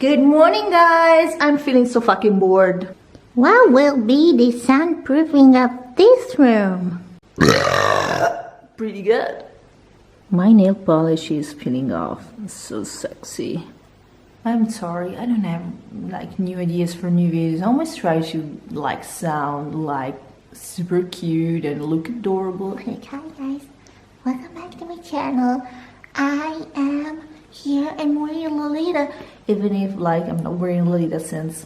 Good morning, guys. I'm feeling so fucking bored. What will be the soundproofing of this room? Pretty good. My nail polish is peeling off. It's so sexy. I'm sorry, I don't have like new ideas for new videos. I always try to like sound like super cute and look adorable. Okay, hi guys. Welcome back to my channel. I am here and wearing Lolita. Even if like I'm not wearing Lolita since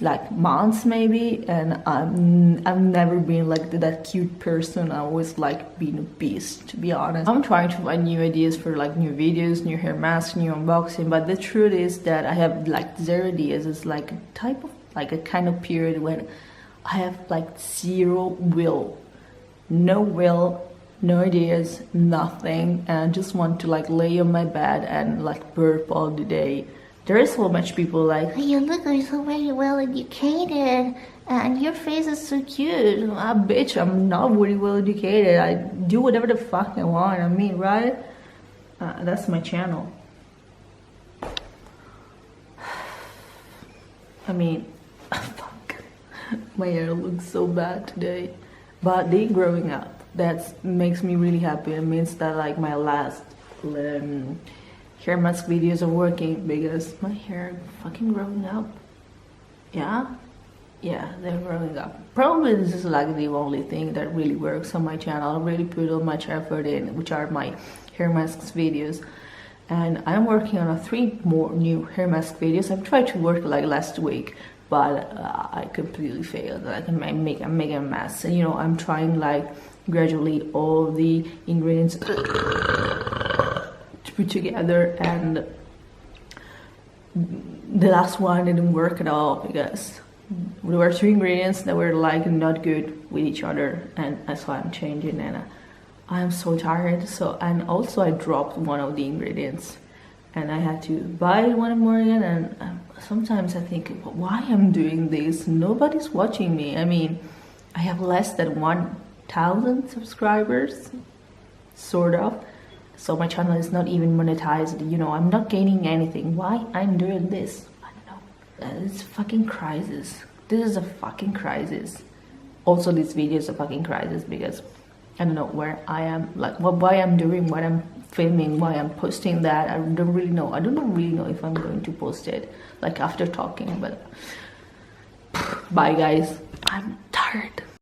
like months maybe, and I've never been like that cute person. I always like being a beast, to be honest. I'm trying to find new ideas for like new videos, new hair masks, new unboxing, but the truth is that I have like zero ideas. It's like a type of like a kind of period when I have like zero will, no ideas, nothing, and I just want to like lay on my bed and like burp all the day. There is so much people like, You look like so very well educated and your face is so cute. bitch, I'm not very well educated. I do whatever the fuck I want. I mean, right? That's my channel. I mean, fuck. My hair looks so bad today. But they growing up. That makes me really happy. It means that like my last hair mask videos are working because my hair fucking growing up. Yeah, they're growing up. Probably this is like the only thing that really works on my channel. I really put all much effort in, which are my hair masks videos, and I'm working on 3 more new hair mask videos. I've tried to work like last week, but I completely failed. Like I'm making a mess. And, you know, I'm trying like gradually all the ingredients to put together, and the last one didn't work at all because there were 2 ingredients that were like not good with each other, and that's why I'm changing. And I'm so tired. So, and also I dropped one of the ingredients and I had to buy one more again. And sometimes I think, why I'm doing this? Nobody's watching me. I mean, I have less than 1,000 subscribers, sort of. So my channel is not even monetized, you know, I'm not gaining anything. Why I'm doing this? I don't know. It's a fucking crisis. This is a fucking crisis. Also, this video is a fucking crisis because I don't know where I am, like why I'm doing what I'm filming, why I'm posting that. I don't really know. I don't really know if I'm going to post it like after talking, but bye guys. I'm tired.